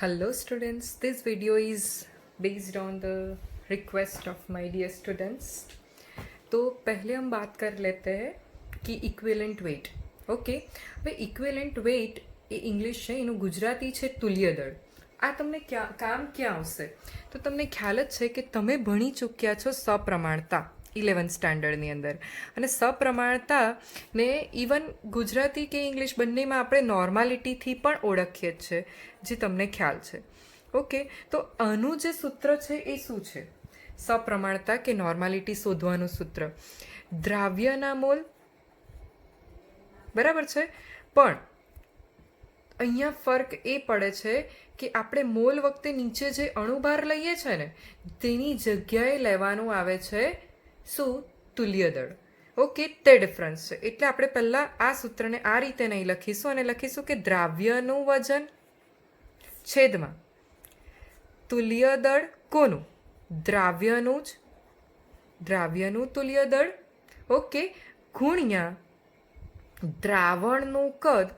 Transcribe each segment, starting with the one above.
Hello students, this video is based on the request of my dear students. तो पहले हम बात कर लेते हैं कि ઇક્વિવેલન્ટ વેઇટ. ઓકે, હવે ઇક્વિવેલન્ટ વેઇટ એ ઇંગ્લિશ છે, એનું ગુજરાતી છે તુલ્ય દળ. આ તમને કામ ક્યાં આવશે? તો તમને ખ્યાલ જ છે કે તમે ભણી ચૂક્યા છો સપ્રમાણતા 11th સ્ટાન્ડર્ડની અંદર, અને સપ્રમાણતાને ઇવન ગુજરાતી કે ઇંગ્લિશ બંનેમાં આપણે નોર્માલિટીથી પણ ઓળખીએ જ છે, જે તમને ખ્યાલ છે. ઓકે, તો આનું જે સૂત્ર છે એ શું છે? સપ્રમાણતા કે નોર્માલિટી શોધવાનું સૂત્ર દ્રાવ્યના મોલ, બરાબર છે. પણ અહીંયા ફરક એ પડે છે કે આપણે મોલ વખતે નીચે જે અણુભાર લઈએ છીએ ને, તેની જગ્યાએ લેવાનું આવે છે શું? તુલ્ય દળ. ઓકે, તે ડિફરન્સ છે. એટલે આપણે પહેલાં આ સૂત્રને આ રીતે નહીં લખીશું, અને લખીશું કે દ્રાવ્યનું વજન છેદમાં તુલ્ય દળ કોનું? દ્રાવ્યનું તુલ્ય દળ. ઓકે, ગુણ્યા દ્રાવણનું કદ.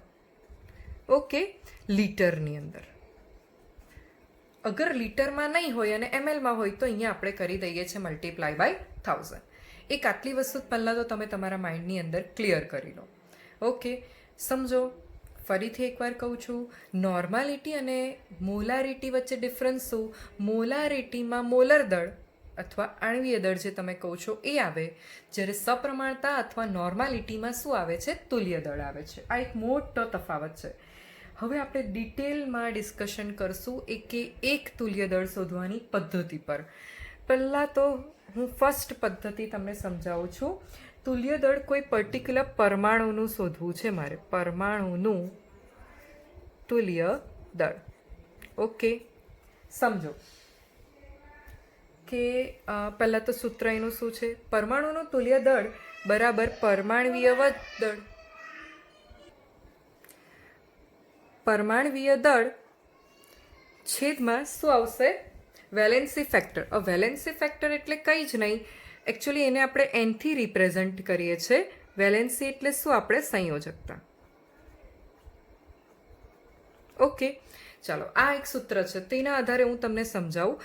ઓકે, લીટરની અંદર. અગર લીટરમાં નહીં હોય અને એમએલમાં હોય તો અહીંયા આપણે કરી દઈએ છીએ મલ્ટીપ્લાય બાય 1000. એક આટલી વસ્તુ પહેલાં તો તમે તમારા માઇન્ડની અંદર ક્લિયર કરી લો. ઓકે, સમજો. ફરીથી એકવાર કહું છું, નોર્માલિટી અને મોલારિટી વચ્ચે ડિફરન્સ શું? મોલારિટીમાં મોલર દળ અથવા આણ્વીય દળ જે તમે કહો છો એ આવે, જ્યારે સપ્રમાણતા અથવા નોર્માલિટીમાં શું આવે છે? તુલ્ય દળ આવે છે. આ એક મોટો તફાવત છે. હવે આપણે ડિટેલમાં ડિસ્કશન કરશું એક તુલ્ય દળ શોધવાની પદ્ધતિ પર. પહેલાં તો હું ફર્સ્ટ પદ્ધતિ તમને સમજાવું છું. તુલ્ય દળ કોઈ પર્ટિક્યુલર પરમાણુનું શોધવું છે મારે. પરમાણુનું તુલ્ય દળ. ઓકે, સમજો કે પહેલાં તો સૂત્ર એનું શું છે? પરમાણુનું તુલ્ય દળ બરાબર પરમાણવીય દળ. પરમાણવીય દળ છેદમાં શું આવશે? Valency factor. વેલેન્સી ફેક્ટર એટલે કંઈ જ નહીં, એકચ્યુઅલી એને આપણે એનથી રિપ્રેઝન્ટ કરીએ છીએ. વેલેન્સી એટલે શું? આપણે સંયોજકતા. ઓકે, ચાલો, આ એક સૂત્ર છે, તેના આધારે હું તમને સમજાવું.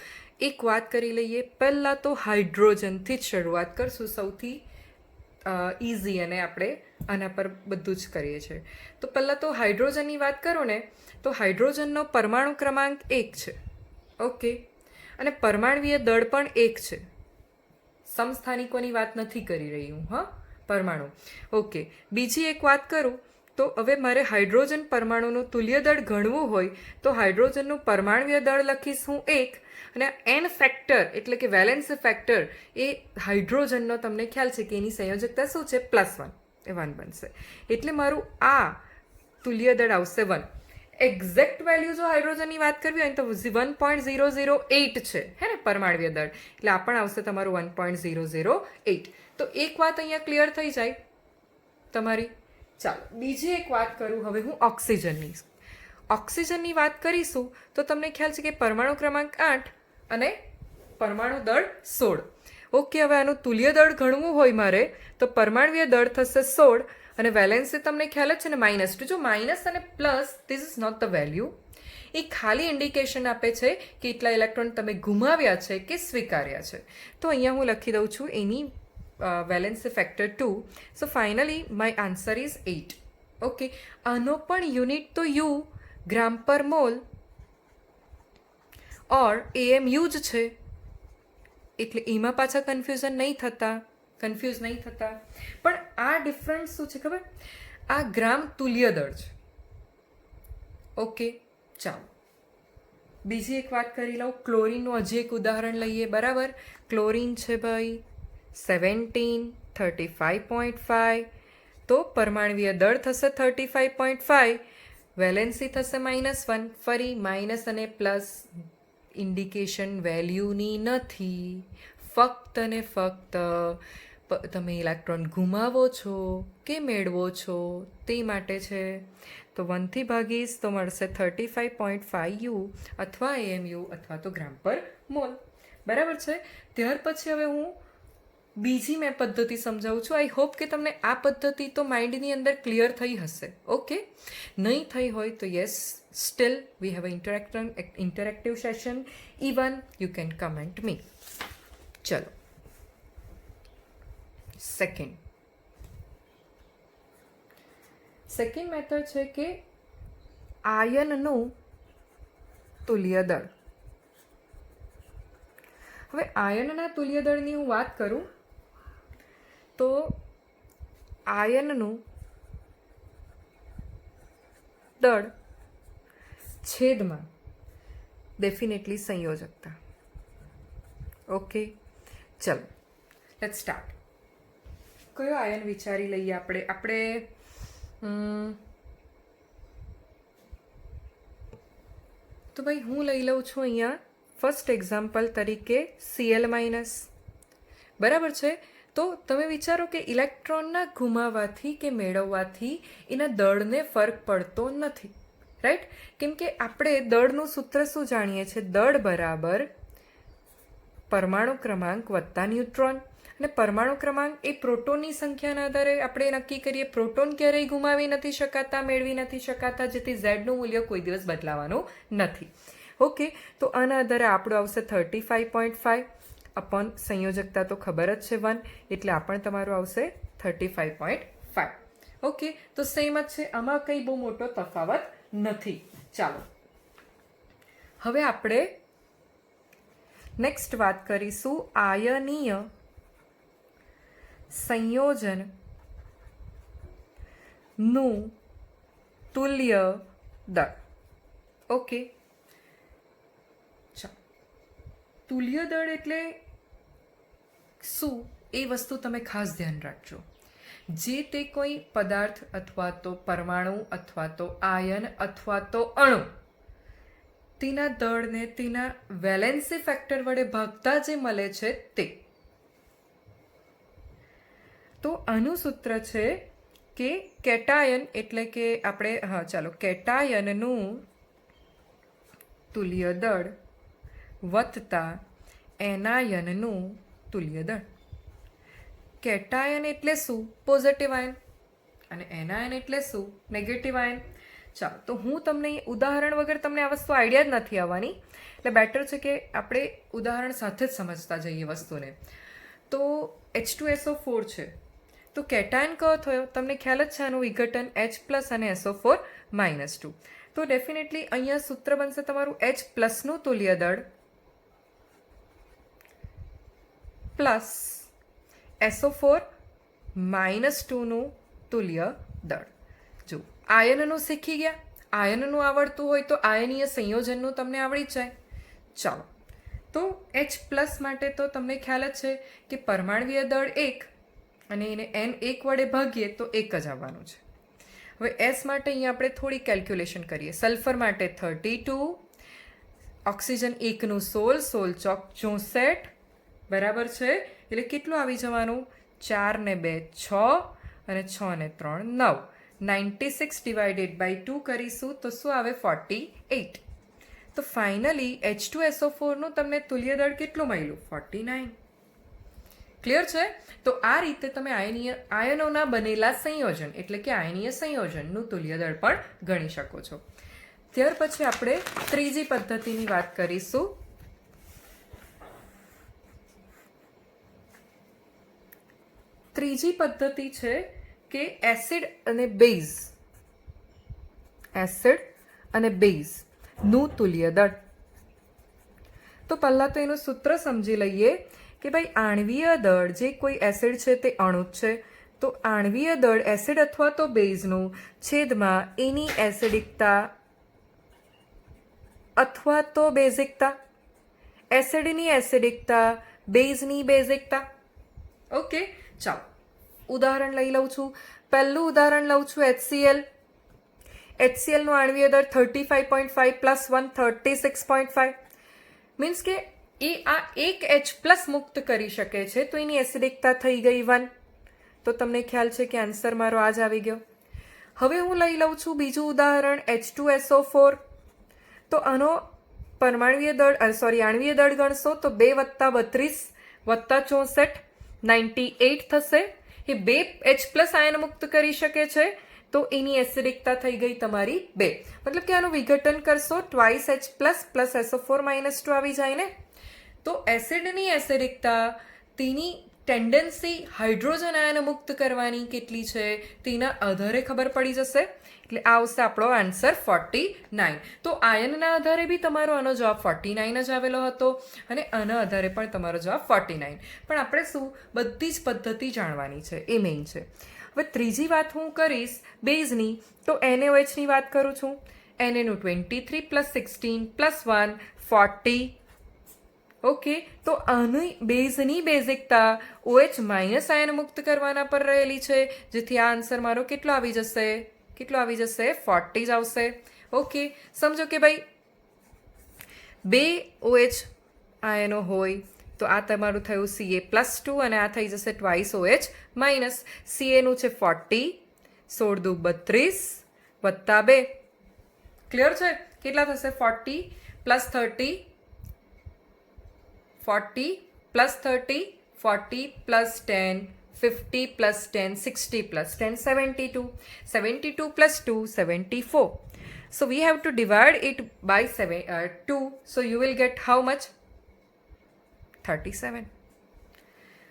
એક વાત કરી લઈએ. પહેલાં તો હાઇડ્રોજનથી જ શરૂઆત કરશું, સૌથી ઇઝી, અને આપણે આના પર બધું જ કરીએ છીએ. તો પહેલાં તો હાઇડ્રોજનની વાત કરો ને, તો હાઇડ્રોજનનો પરમાણુ ક્રમાંક 1 છે. ઓકે, અને પરમાણવીય દળ પણ 1 છે. સમસ્થાનિકોની વાત નથી કરી રહી હું, હા, પરમાણુ. ઓકે, બીજી એક વાત કરું તો હવે મારે હાઇડ્રોજન પરમાણુનું તુલ્ય દળ ગણવું હોય તો હાઇડ્રોજનનું પરમાણવીય દળ લખીશ હું 1, અને એન ફેક્ટર એટલે કે વેલેન્સ ફેક્ટર એ હાઇડ્રોજનનો તમને ખ્યાલ છે કે એની સંયોજકતા શું છે? +1, એ 1 બનશે. એટલે મારું આ તુલ્ય દળ આવશે 1. એક્ઝેક્ટ વેલ્યુ જો હાઇડ્રોજનની વાત કરવી હોય તો 1.008 છે, હે ને, પરમાણવીય દળ. એટલે આ પણ આવશે તમારું 1.008. તો એક વાત અહીંયા ક્લિયર થઈ જાય તમારી. ચાલો, બીજી એક વાત કરું હવે હું ઓક્સિજનની. ઓક્સિજનની વાત કરીશું તો તમને ખ્યાલ છે કે પરમાણુ ક્રમાંક 8 અને પરમાણુ દળ 16. ઓકે, હવે આનું તુલ્ય દળ ગણવું હોય મારે તો પરમાણવીય દળ થશે 16, અને વેલેન્સી તમને ખ્યાલ જ છે ને -2. જો માઇનસ અને plus, this is not the value. એ ખાલી ઇન્ડિકેશન આપે છે કે એટલા ઇલેક્ટ્રોન તમે ગુમાવ્યા છે કે સ્વીકાર્યા છે. તો અહીંયા હું લખી દઉં છું એની valency factor 2. So finally my answer is 8. Okay, આનો પણ યુનિટ તો યુ, ગ્રામ પર મોલ ઓર AMU જ છે, એટલે એમાં પાછા કન્ફ્યુઝ નહીં થતા. પણ આ ડિફરન્સ શું છે ખબર? આ ગ્રામ તુલ્ય દળ છે. ઓકે, ચાલો બીજી એક વાત કરી લઉં. ક્લોરીનનું હજી એક ઉદાહરણ લઈએ. બરાબર, ક્લોરીન છે ભાઈ 1735.5. તો પરમાણવીય દળ થશે 35.5, વેલેન્સી થશે -1. ફરી માઇનસ અને પ્લસ ઇન્ડિકેશન વેલ્યુની નથી, ફક્ત ને ફક્ત તમે ઇલેક્ટ્રોન ગુમાવો છો કે મેળવો છો તે માટે છે. તો 1થી ભાગીશ તો મળશે 35.5 U અથવા AMU અથવા તો ગ્રામ પર મોલ. બરાબર છે. ત્યાર પછી હવે હું બીજી મેં પદ્ધતિ સમજાવું છું. આઈ હોપ કે તમને આ પદ્ધતિ તો માઇન્ડની અંદર ક્લિયર થઈ હશે. ઓકે, નહીં થઈ હોય તો yes, still we have interactive session. Even you can comment me. ચલો, સેકન્ડ મેથડ છે કે આયનનું તુલ્ય દળ. હવે આયનના તુલ્ય દળની હું વાત કરું તો આયનનું દળ છેદમાં ડેફિનેટલી સંયોજકતા. ઓકે, ચલો લેટ્સ સ્ટાર્ટ. કયો આયન વિચારી લઈએ આપણે તો ભાઈ હું લઈ લઉં છું અહીંયા ફર્સ્ટ એક્ઝામ્પલ તરીકે Cl-. બરાબર છે. તો તમે વિચારો કે ઇલેક્ટ્રોનના ઘુમાવવાથી કે મેળવવાથી એના દળને ફરક પડતો નથી, રાઈટ? કેમ કે આપણે દળનું સૂત્ર શું જાણીએ છીએ? દળ બરાબર પરમાણુ ક્રમાંક વત્તા ન્યુટ્રોન. અને પરમાણુ ક્રમાંક એ પ્રોટોનની સંખ્યાના આધારે આપણે નક્કી કરીએ. પ્રોટોન ક્યારેય ગુમાવી નથી શકાતા, મેળવી નથી શકાતા, જેથી ઝેડનું મૂલ્ય કોઈ દિવસ બદલાવાનું નથી. ઓકે, તો આના આધારે આપણું આવશે 35.5 અપોન સંયોજકતા તો ખબર જ છે 1, એટલે આ પણ તમારું આવશે 35.5. ઓકે, તો સેમ જ છે, આમાં કંઈ બહુ મોટો તફાવત નથી. ચાલો, હવે આપણે નેક્સ્ટ વાત કરીશું આયનીય સંયોજનનું તુલ્ય દળ. ઓકે, ચાલો, તુલ્ય દળ એટલે શું એ વસ્તુ તમે ખાસ ધ્યાન રાખજો. જે તે કોઈ પદાર્થ અથવા તો પરમાણુ અથવા તો આયન અથવા તો અણુ તેના દળને તેના વેલેન્સી ફેક્ટર વડે ભાગતા જે મળે છે તે. તો આનું સૂત્ર છે કે કેટાયન એટલે કે કેટાયનનું તુલ્ય દળ વત્તા એનાયનનું તુલ્ય દળ. કેટાયન એટલે શું? Positive ion. અને એનાયન એટલે શું? Negative ion. ચાલો, તો હું તમને ઉદાહરણ વગર તમને આ વસ્તુ આઈડિયા જ નથી આવવાની, એટલે બેટર છે કે આપણે ઉદાહરણ સાથે જ સમજતા જઈએ વસ્તુને. તો H2SO4 છે, તો કેટાયન કયો થયો? તમને ખ્યાલ જ છે, આનું વિઘટન H+ અને SO4-2. તો ડેફિનેટલી અહીંયા સૂત્ર બનશે તમારું H+નું તુલ્ય દળ પ્લસ SO4-2નું તુલ્ય દળ. જો આયનનું શીખી ગયા, આયનનું આવડતું હોય તો આયનીય સંયોજનનું તમને આવડી જાય. ચાલો, તો H+ માટે તો તમને ખ્યાલ જ છે કે પરમાણવીય દળ 1 અને એને N1 વડે ભાગીએ તો 1 જ આવવાનું છે. હવે S માટે અહીંયા આપણે થોડી કેલ્ક્યુલેશન કરીએ. સલ્ફર માટે 32, ઓક્સિજન 1નું 16, 16 ચોક 64, બરાબર છે. એટલે કેટલું આવી જવાનું? 4 ને 2 6 અને 6 ને 3 9. 96/2 કરીશું તો શું આવે? 48. તો ફાઇનલી H2SO4નું તમને તુલ્ય દળ કેટલું મળ્યું? 49. ક્લિયર છે? તો આ રીતે તમે આયનોના બનેલા સંયોજન એટલે કે આયનીય સંયોજનનું તુલ્ય દળ પણ ગણી શકો છો. ત્યાર પછી આપણે ત્રીજી પદ્ધતિની વાત કરીશું. ત્રીજી પદ્ધતિ છે કે એસિડ અને બેઝનું તુલ્ય દળ. તો પહેલાં તો એનું સૂત્ર સમજી લઈએ કે ભાઈ આણ્વીય દળ જે કોઈ એસિડ છે તે અણુ જ છે, તો આણ્વીય દળ એસિડ અથવા તો બેઝનું છેદમાં એની એસિડિકતા અથવા તો બેઝિકતા, એસિડની એસિડિકતા, બેઝની બેઝિકતા. ઓકે, ચાલો ઉદાહરણ લઈ લઉં છું. પહેલું ઉદાહરણ લઉં છું HCl. HClનું આણ્વીય દળ 35.5 + 1 36.5. મીન્સ કે એ આ એક H+ મુક્ત કરી શકે છે, તો એની એસિડિકતા થઈ ગઈ 1. તો તમને ખ્યાલ છે કે આન્સર મારો આ જ આવી ગયો. હવે હું લઈ લઉં છું બીજું ઉદાહરણ H2SO4. તો આનો આણ્વીય દળ ગણશો તો 2 + 32 + 64 98 થશે. એ 2 H+ આયન મુક્ત કરી શકે છે, તો એની એસિડિકતા થઈ ગઈ તમારી 2. મતલબ કે આનું વિઘટન કરશો 2H+ + SO4 - 2 આવી જાય ને. તો એસિડની એસિડિકતા તેની ટેન્ડન્સી હાઇડ્રોજન આયન મુક્ત કરવાની કેટલી છે તેના આધારે ખબર પડી જશે. એટલે આ આવશે આપણો આન્સર 49. તો આયનના આધારે બી તમારો આનો જવાબ 49 જ આવેલો હતો અને આના આધારે પણ તમારો જવાબ 49. પણ આપણે શું બધી જ પદ્ધતિ જાણવાની છે, એ મેઇન છે. હવે ત્રીજી વાત હું કરીશ બેઝની, તો NaOHની વાત કરું છું. Na નું 23 + 16 + 1 40. ઓકે, તો આની બેઝની બેઝિકતા OH- આયન મુક્ત કરવાના પર રહેલી છે, જેથી આ આન્સર મારો કેટલો આવી જશે? 40 જ આવશે. ઓકે, સમજો કે ભાઈ 2 OH આયનો હોય તો આ તમારું થયું Ca+2 અને આ થઈ જશે 2OH-. Ca નું છે 40, 16 દુ 32 વત્તા 2. ક્લિયર છે? કેટલા થશે? 40 + 30, 40 + 30, 40 + 10, 50 + 10, 60 + 10, 72. 72 + 2, 74. So we have to divide it by 2. So you will get how much? 37.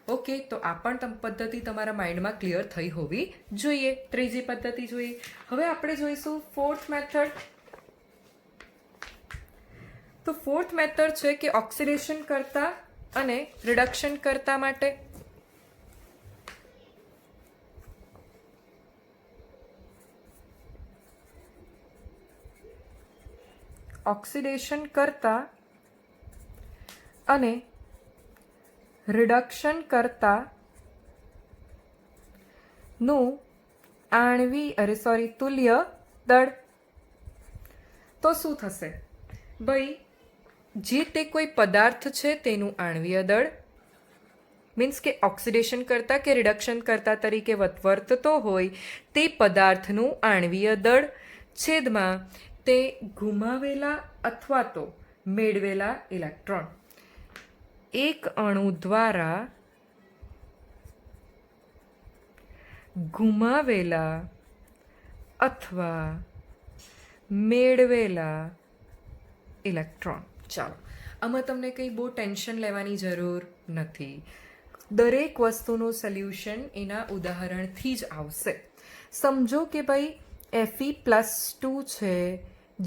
Okay, તો આ પણ પદ્ધતિ તમારા માઇન્ડમાં ક્લિયર થઈ હોવી જોઈએ. ત્રીજી પદ્ધતિ જોઈએ. હવે આપણે જોઈશું ફોર્થ મેથડ. તો ફોર્થ મેથડ છે કે ઓક્સિડેશન કરતા અને રિડક્શન કરતા માટે. ઓક્સિડેશન કરતા અને રિડક્શન કરતા નું તુલ્ય દળ. તો શું થશે ભાઈ? જે તે કોઈ પદાર્થ છે તેનું આણ્વીય દળ, મીન્સ કે ઓક્સિડેશન કરતા કે રિડક્શન કરતા તરીકે વર્તતો હોય તે પદાર્થનું આણ્વીય દળ છેદમાં તે ગુમાવેલા અથવા તો મેળવેલા ઇલેક્ટ્રોન. એક અણુ દ્વારા ગુમાવેલા અથવા મેળવેલા ઇલેક્ટ્રોન. ચાલો, આમાં તમને કંઈ બહુ ટેન્શન લેવાની જરૂર નથી. દરેક વસ્તુનું સોલ્યુશન એના ઉદાહરણથી જ આવશે. સમજો કે ભાઈ Fe+2 છે,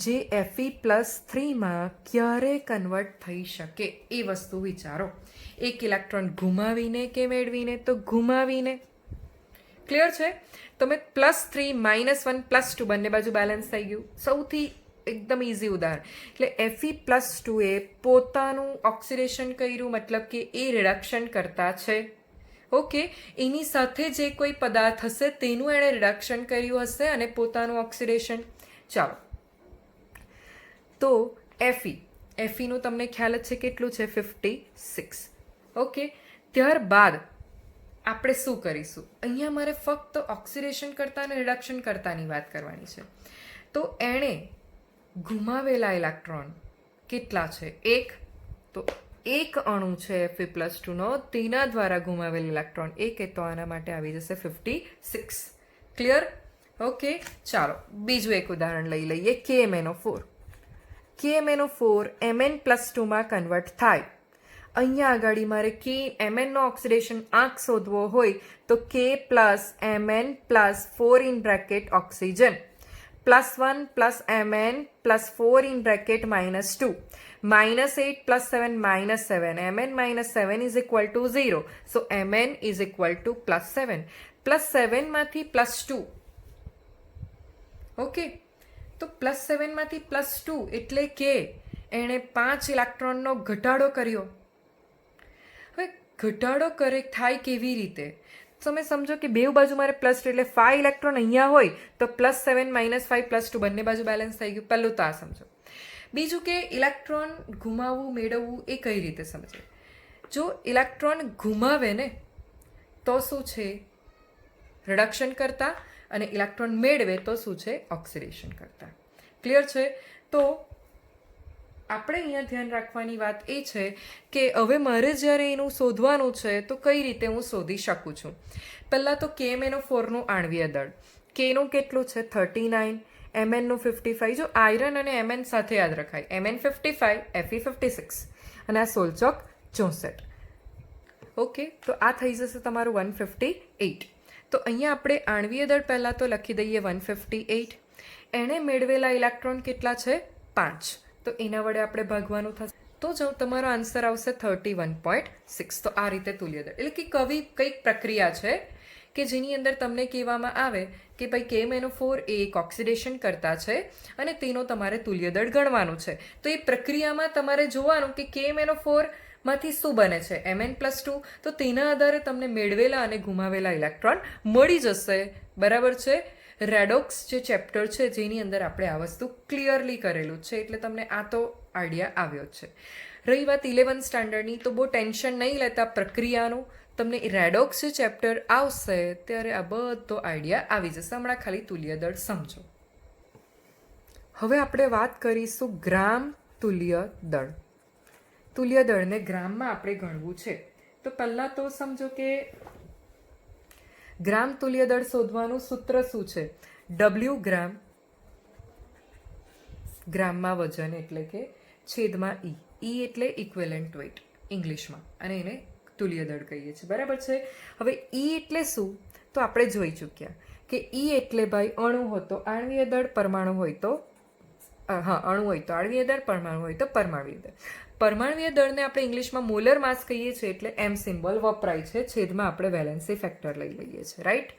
જે Fe+3માં ક્યારે કન્વર્ટ થઈ શકે એ વસ્તુ વિચારો. એક ઇલેક્ટ્રોન ગુમાવીને કે મેળવીને? તો ગુમાવીને. ક્લિયર છે? તમે +3 -1 +2 બંને બાજુ બેલેન્સ થઈ ગયું. સૌથી એકદમ ઇઝી ઉદાહરણ. એટલે Fe+2 પોતાનું ઓક્સિડેશન કર્યું, મતલબ કે એ રિડક્શન કરતા છે. ઓકે, એની સાથે જે કોઈ પદાર્થ હશે તેનું એણે રિડક્શન કર્યું હશે અને પોતાનું ઓક્સિડેશન. ચાલો, તો Feનું તમને ખ્યાલ જ છે કેટલું છે? 56. ઓકે, ત્યારબાદ આપણે શું કરીશું? અહીંયા મારે ફક્ત ઓક્સિડેશન કરતા અને રિડક્શન કરતાની વાત કરવાની છે. તો એણે ગુમાવેલા ઇલેક્ટ્રોન કેટલા છે? 1. તો એક અણુ છે Fe+2નો, તેના દ્વારા ગુમાવેલ ઇલેક્ટ્રોન 1, તો આના માટે આવી જશે 56. ક્લિયર? ઓકે, ચાલો બીજું એક ઉદાહરણ લઈ લઈએ. KMnO4. KMnO4 Mn+2માં કન્વર્ટ થાય. અહીંયા આગળ મારે Mnનો ઓક્સિડેશન આંક શોધવો હોય તો K + Mn + 4 in bracket oxygen +1 + Mn + 4 in bracket -2 -8 + 7 -7. Mn - 7 = 0. So Mn = +7. +7 માંથી +2. ઓકે, તો +7 માંથી +2 એટલે કે એણે 5 ઇલેક્ટ્રોનનો ઘટાડો કર્યો. હવે ઘટાડો થાય કેવી રીતે? તમે સમજો કે બે બાજુ મારે +2 એટલે 5 ઇલેક્ટ્રોન અહીંયા હોય તો +7 - 5 +2 બંને બાજુ બેલેન્સ થઈ ગયું. પહેલું તો આ સમજો. બીજું કે ઇલેક્ટ્રોન ગુમાવવું મેળવવું એ કઈ રીતે સમજે? જો ઇલેક્ટ્રોન ગુમાવે ને તો શું છે? રિડક્શન કરતા, અને ઇલેક્ટ્રોન મેળવે તો શું છે? ઓક્સિડેશન કરતા. ક્લિયર છે? તો આપણે અહીંયા ધ્યાન રાખવાની વાત એ છે કે હવે મારે જ્યારે એનું શોધવાનું છે તો કઈ રીતે હું શોધી શકું છું. પહેલાં તો KMnO4નું આણ્વીય દળ, કેનું કેટલું છે 39, Mnનું 55. જો આયરન અને Mn સાથે યાદ રખાય, Mn 55, Fe 56 અને આ સોલચોક 64. ઓકે, તો આ થઈ જશે તમારું 158. તો અહીંયા આપણે આણ્વીય દળ પહેલાં તો લખી દઈએ 158. એણે મેળવેલા ઇલેક્ટ્રોન કેટલા છે 5, તો એના વડે આપણે ભાગવાનું થશે, તો જો તમારો આન્સર આવશે 31.6. તો આ રીતે તુલ્ય દળ એટલે કે કંઈક પ્રક્રિયા છે કે જેની અંદર તમને કહેવામાં આવે કે ભાઈ KMnO4 એ એક ઓક્સિડેશન કરતા છે અને તેનો તમારે તુલ્ય દળ ગણવાનું છે. તો એ પ્રક્રિયામાં તમારે જોવાનું કે KMnO4 માંથી શું બને છે Mn+2, તો તેના આધારે તમને મેળવેલા અને ગુમાવેલા ઇલેક્ટ્રોન મળી જશે. બરાબર છે. રેડોક્સ જે ચેપ્ટર છે જેની અંદર આપણે આ વસ્તુ ક્લિયરલી કરેલું છે, એટલે તમને આ તો આઈડિયા આવ્યો જ છે. રહી વાત 11th સ્ટાન્ડર્ડની, તો બહુ ટેન્શન નહીં લેતા પ્રક્રિયાનું. તમને રેડોક્સ જે ચેપ્ટર આવશે ત્યારે આ બધો આઈડિયા આવી જશે. હમણાં ખાલી તુલ્ય દળ સમજો. હવે આપણે વાત કરીશું ગ્રામ તુલ્ય દળ. તુલ્ય દળને ગ્રામમાં આપણે ગણવું છે. તો પહેલાં તો સમજો કે ગ્રામ તુલ્ય દળ શોધવાનું સૂત્ર શું છે? W ગ્રામ, ગ્રામમાં વજન એટલે કે છેદમાં E એટલે ઇક્વેલન્ટ વેઇટ ઇંગ્લિશમાં, અને એને તુલ્ય દળ કહીએ છીએ. બરાબર છે. હવે E એટલે શું તો આપણે જોઈ ચૂક્યા કે E એટલે ભાઈ અણુ હોય તો આણ્વીય દળ, પરમાણુ હોય તો અણુ હોય તો આણ્વીય દળ, પરમાણુ હોય તો પરમાણ્વીય દળ. પરમાણ્વીય દળને આપણે ઇંગ્લિશમાં મોલર માસ કહીએ છીએ, એટલે M સિમ્બોલ વપરાય છે. છેદમાં આપણે વેલેન્સી ફેક્ટર લઈ લઈએ છીએ. રાઈટ?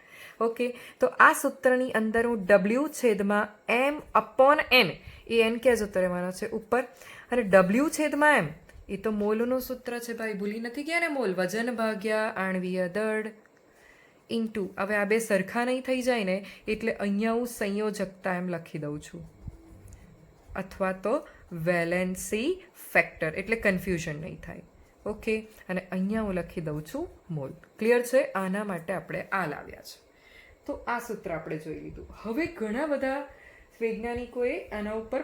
ઓકે, તો આ સૂત્રની અંદર હું W છેદમાં M/N, એ N ક્યાં જતો રહેવાનો છે ઉપર, અને W છેદમાં M એ તો મોલનું સૂત્ર છે ભાઈ, ભૂલી નથી ગયા ને? મોલ વજન ભાગ્યા આણ્વીય દળ ઇન્ટુ, હવે આ બે સરખા નહીં થઈ જાય ને એટલે અહીંયા હું સંયોજકતા એમ લખી દઉં છું, અથવા તો વેલેન્સી ફેક્ટર, એટલે કન્ફ્યુઝન નહીં થાય. ઓકે, અને અહીંયા હું લખી દઉં છું મોલ. ક્લિયર છે? આના માટે આપણે આ લાવ્યા છે. તો આ સૂત્ર આપણે જોઈ લીધું. હવે ઘણા બધા વૈજ્ઞાનિકોએ આના ઉપર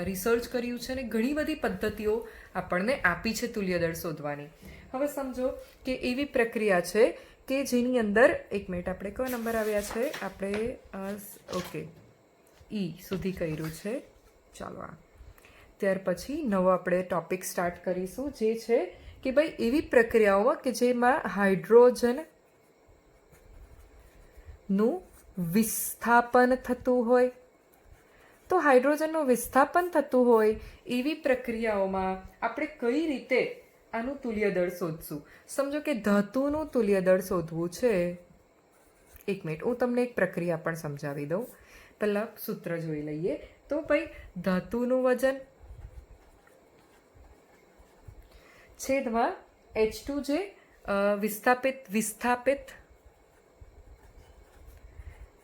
રિસર્ચ કર્યું છે અને ઘણી બધી પદ્ધતિઓ આપણને આપી છે તુલ્ય દળ શોધવાની. હવે સમજો કે એવી પ્રક્રિયા છે કે જેની અંદર, એક મિનિટ, આપણે કયો નંબર આવ્યા છે? આપણે ઓકે E સુધી કર્યું છે. ચાલો, આ ત્યાર પછી નવો આપણે ટોપિક સ્ટાર્ટ કરીશું, જે છે કે ભાઈ એવી પ્રક્રિયાઓમાં કે જેમાં હાઇડ્રોજનનું વિસ્થાપન થતું હોય. તો હાઇડ્રોજનનું વિસ્થાપન થતું હોય એવી પ્રક્રિયાઓમાં આપણે કઈ રીતે આનું તુલ્ય દળ શોધશું? સમજો કે ધાતુનું તુલ્ય દળ શોધવું છે. એક મિનિટ, હું તમને એક પ્રક્રિયા પણ સમજાવી દઉં. પહેલાં સૂત્ર જોઈ લઈએ. તો ભાઈ ધાતુનું વજન છેદમાં H2 જે વિસ્થાપિત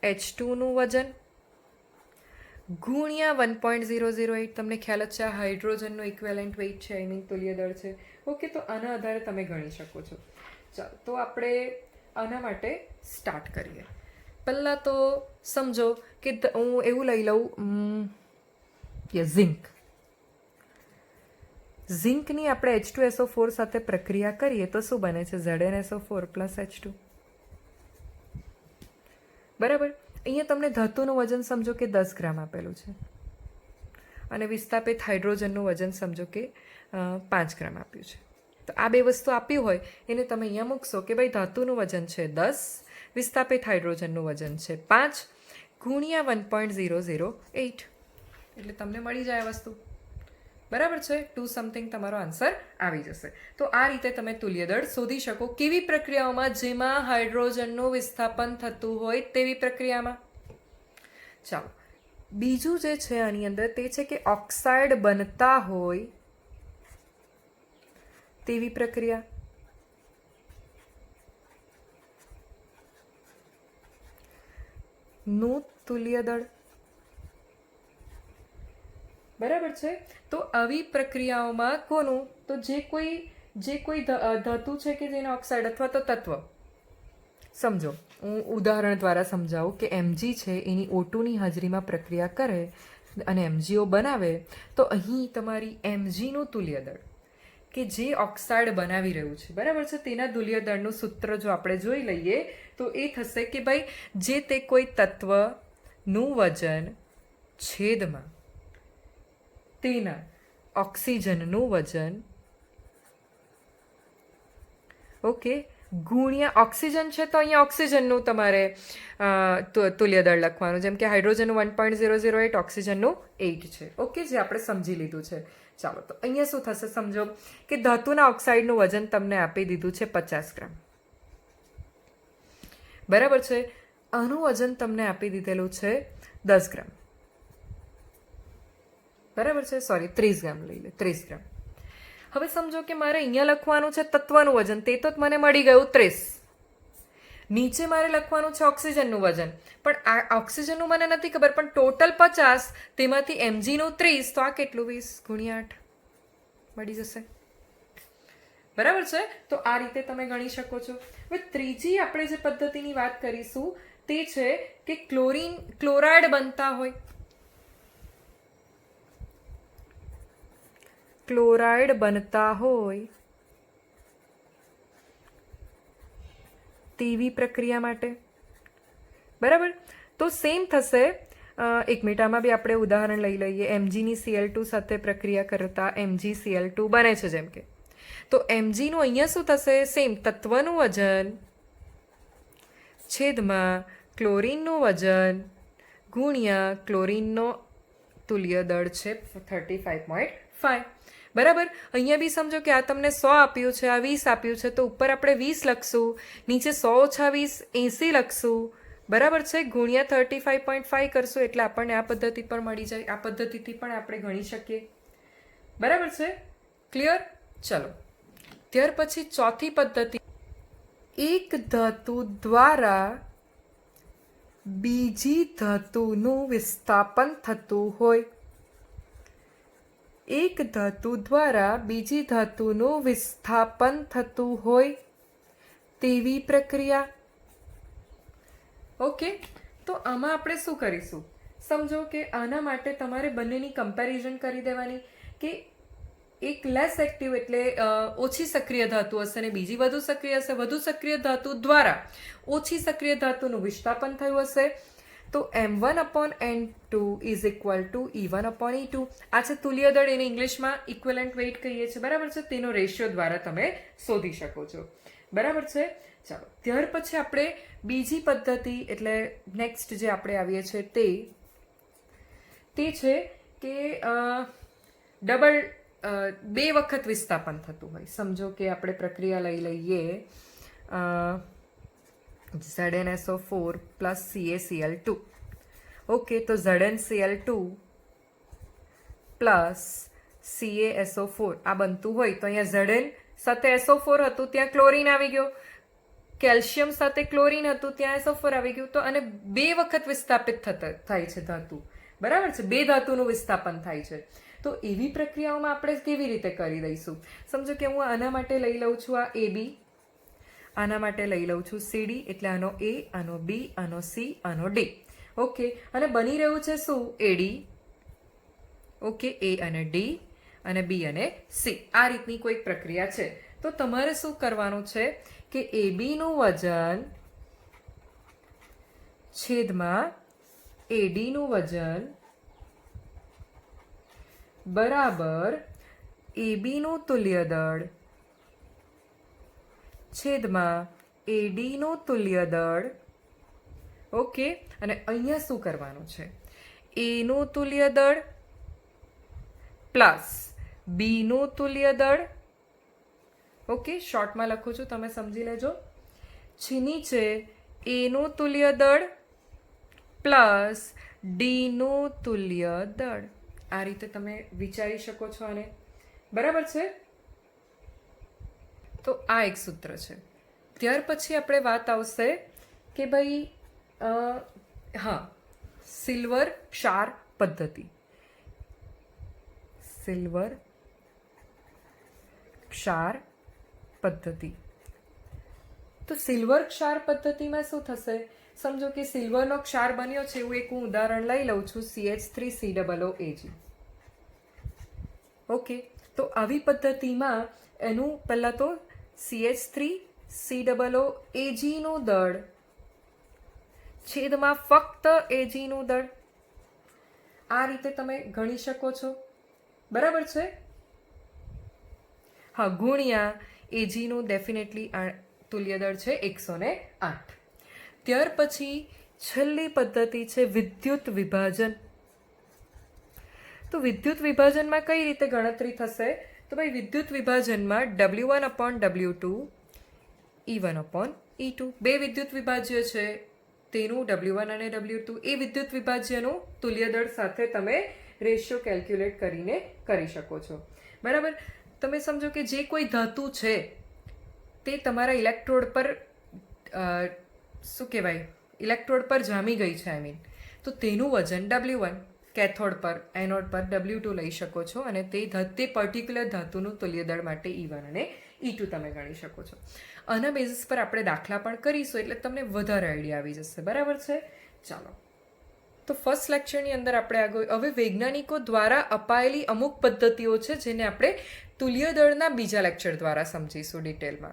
H2નું વજન ગુણ્યા 1.008. તમને ખ્યાલ જ છે આ હાઇડ્રોજનનું ઇક્વેલન્ટ વેઇટ છે, આઈ મીન તુલ્ય દળ છે. ઓકે, તો આના આધારે તમે ગણી શકો છો. ચાલો, તો આપણે આના માટે સ્ટાર્ટ કરીએ. પહેલાં તો સમજો કે હું એવું લઈ લઉં ઝિંક. ઝિંકની આપણે H2SO4 સાથે પ્રક્રિયા કરીએ તો શું બને છે? ZnSO4 + H2. બરાબર. અહીંયા તમને ધાતુનું વજન સમજો કે 10 ગ્રામ આપેલું છે અને વિસ્થાપિત હાઇડ્રોજનનું વજન સમજો કે 5 ગ્રામ આપ્યું છે. તો આ બે વસ્તુ આપી હોય એને તમે અહીંયા મૂકશો કે ભાઈ ધાતુનું વજન છે 10, વિસ્થાપિત હાઇડ્રોજનનું વજન છે 5 ગુણ્યા 1.008, એટલે તમને મળી જાય આ વસ્તુ. બરાબર છે? 2 સમથિંગ તમારો આન્સર આવી જશે. તો આ રીતે તમે તુલ્ય દળ શોધી શકો. કેવી પ્રક્રિયાઓમાં? જેમાં હાઇડ્રોજનનું વિસ્થાપન થતું હોય તેવી પ્રક્રિયામાં. ચાલો, બીજું જે છે આની અંદર તે છે કે ઓક્સાઇડ બનતા હોય તેવી પ્રક્રિયા. નું તુલ્ય દળ. બરાબર છે? તો આવી પ્રક્રિયાઓમાં કોનું? તો જે કોઈ ધાતુ છે કે જેના ઓક્સાઇડ અથવા તો તત્વ, સમજો હું ઉદાહરણ દ્વારા સમજાવું કે Mg છે એની O2ની હાજરીમાં પ્રક્રિયા કરે અને એમજીઓ બનાવે તો અહીં તમારી એમજીનું તુલ્ય દળ કે જે ઓક્સાઇડ બનાવી રહ્યું છે, બરાબર છે, તેના તુલ્ય દળનું સૂત્ર જો આપણે જોઈ લઈએ તો એ થશે કે ભાઈ જે તે કોઈ તત્વનું વજન છેદમાં તેના ઓક્સિજનનું વજન, ઓકે, ગુણ્યા ઓક્સિજન છે તો અહીંયા ઓક્સિજનનું તમારે તુલ્ય દળ લખવાનું, જેમ કે હાઇડ્રોજનનું 1.008, ઓક્સિજનનું 8 છે, ઓકે, જે આપણે સમજી લીધું છે. ચાલો, તો અહીંયા શું થશે સમજો કે ધાતુના ઓક્સાઇડનું વજન તમને આપી દીધું છે 50 ગ્રામ, બરાબર છે. આનું વજન તમને આપી દીધેલું છે 10 ગ્રામ, બરાબર છે, સોરી 30 ગ્રામ લઈ લે, 30 ગ્રામ. હવે સમજો કે મારે અહીંયા લખવાનું છે તત્વનું વજન, તે તો મને મળી ગયું 30. નીચે મારે લખવાનું છે ઓક્સિજનનું વજન, પણ આ ઓક્સિજનનું મને નથી ખબર, પણ ટોટલ 50, તેમાંથી એમજીનું 30, તો આ કેટલું 20 ગુણ્યા 8 મળી જશે, બરાબર છે. તો આ રીતે તમે ગણી શકો છો. હવે ત્રીજી આપણે જે પદ્ધતિની વાત કરીશું તે છે કે ક્લોરાઇડ બનતા હોય, ક્લોરાઇડ બનતા હોય તેવી પ્રક્રિયા માટે, બરાબર. તો સેમ થશે. એક મિનિટ, આમાં બી આપણે ઉદાહરણ લઈ લઈએ. એમજીની Cl2 સાથે પ્રક્રિયા કરતા MgCl2 બને છે જેમ કે, તો એમજીનું અહીંયા શું થશે, સેમ તત્વનું વજન છેદમાં ક્લોરીનનું વજન ગુણ્યા ક્લોરીનનો તુલ્ય દળ છે 35.5, બરાબર. અહીંયા બી સમજો કે આ તમને 100 આપ્યું છે, આ 20 આપ્યું છે, તો ઉપર આપણે 20 લખશું, નીચે 100 ઓછા 20 80 લખશું, બરાબર છે, ગુણ્યા 35.5 કરશું એટલે આપણને આ પદ્ધતિ પર મળી જાય. આ પદ્ધતિથી પણ આપણે ગણી શકીએ, બરાબર છે, ક્લિયર. ચલો, ત્યાર પછી ચોથી પદ્ધતિ, એક ધાતુ દ્વારા બીજી ધાતુનું વિસ્થાપન થતું હોય, એક ધાતુ દ્વારા બીજી ધાતુનું વિસ્થાપન થતું હોય તેવી પ્રક્રિયા, ઓકે. તો આમાં આપણે શું કરીશું, સમજો કે આના માટે તમારે બંનેની કમ્પેરિઝન કરી દેવાની કે એક લેસ એક્ટિવ એટલે ઓછી સક્રિય ધાતુ હશે અને બીજી વધુ સક્રિય હશે. વધુ સક્રિય ધાતુ દ્વારા ઓછી સક્રિય ધાતુનું વિસ્થાપન થયું હશે, તો M1/N2 is equal to E1/E2. આ છે તુલ્ય દળ, એને ઇંગ્લિશમાં ઇક્વલન્ટ વેઇટ કહીએ છીએ, બરાબર છે. તેનો રેશિયો દ્વારા તમે શોધી શકો છો, બરાબર છે. ચાલો, ત્યાર પછી આપણે બીજી પદ્ધતિ એટલે નેક્સ્ટ જે આપણે આવીએ છીએ તે છે કે ડબલ 2 વખત વિસ્થાપન થતું હોય. સમજો કે આપણે પ્રક્રિયા લઈ લઈએ ZnSO4 પ્લસ CaCl2, ઓકે. તો ZnCl2 પ્લસ CaSO4 આ બનતું હોય, તો અહીંયા Zn સાથે SO4 હતું, ત્યાં ક્લોરીન આવી ગયો, કેલ્શિયમ સાથે ક્લોરીન હતું, ત્યાં SO4 આવી ગયું, તો અને 2 વખત વિસ્થાપિત થાય છે ધાતુ, બરાબર છે, 2 ધાતુનું વિસ્થાપન થાય છે. તો એવી પ્રક્રિયાઓમાં આપણે કેવી રીતે કરી દઈશું, સમજો કે હું આના માટે લઈ લઉં છું આ AB, આના માટે લઈ લઉં છું CD, એટલે આનો A, આનો B, આનો C, આનો D, ઓકે. અને બની રહ્યું છે શું, AD, ઓકે, A અને D અને B અને C, આ રીતની કોઈ પ્રક્રિયા છે. તો તમારે શું કરવાનું છે કે ABનું વજન છેદમાં ADનું વજન બરાબર ABનું તુલ્ય દળ છેદમાં ADનું તુલ્ય દળ, ઓકે. અને અહીંયા શું કરવાનું છે, Aનું તુલ્ય દળ પ્લસ Bનું તુલ્ય દળ, ઓકે. શોર્ટમાં લખું છું, તમે સમજી લેજો. નીચે Aનું તુલ્ય દળ પ્લસ Dનું તુલ્ય દળ, આ રીતે તમે વિચારી શકો છો આને, બરાબર છે. તો આ એક સૂત્ર છે. ત્યાર પછી આપણે વાત આવશે કે ભાઈ હા, સિલ્વર ક્ષાર પદ્ધતિ, સિલ્વર ક્ષાર પદ્ધતિ. તો સિલ્વર ક્ષાર પદ્ધતિમાં શું થશે, સમજો કે સિલ્વરનો ક્ષાર બન્યો છે એવું એક હું ઉદાહરણ લઈ લઉં છું, CH3COOAg. ઓકે, તો આવી પદ્ધતિમાં એનું પહેલાં તો CH3COOAg નું દળ છેદમાં ફક્ત Ag નું દળ, આ રીતે તમે ગણી શકો છો. બરાબર છે? હા, ગુણ્યા Ag નું ડેફિનેટલી તુલ્ય દળ છે 108. ત્યાર પછી છેલ્લી પદ્ધતિ છે વિદ્યુત વિભાજન. તો વિદ્યુત વિભાજનમાં કઈ રીતે ગણતરી થશે? તો ભાઈ વિદ્યુત વિભાજનમાં W1/W2 E1/E2 બે વિદ્યુત વિભાજ્ય છે, તેનું W1 અને W2 એ વિદ્યુત વિભાજ્યનું તુલ્ય દળ સાથે તમે રેશિયો કેલ્ક્યુલેટ કરીને કરી શકો છો. બરાબર? તમે સમજો કે જે કોઈ ધાતુ છે તે તમારા ઇલેક્ટ્રોડ પર શું કહેવાય, ઇલેક્ટ્રોડ પર જામી ગઈ છે, તો તેનું વજન W1, કેથોડ પર એનોડ પર W2 લઈ શકો છો અને તે પર્ટિક્યુલર ધાતુનું તુલ્ય દળ માટે E1 અને E2 તમે ગણી શકો છો. આના બેઝિસ પર આપણે દાખલા પણ કરીશું એટલે તમને વધારે આઈડિયા આવી જશે. બરાબર છે? ચાલો, તો ફર્સ્ટ લેક્ચરની અંદર આપણે આગળ હવે વૈજ્ઞાનિકો દ્વારા અપાયેલી અમુક પદ્ધતિઓ છે જેને આપણે તુલ્ય દળના બીજા લેક્ચર દ્વારા સમજીશું ડિટેલમાં.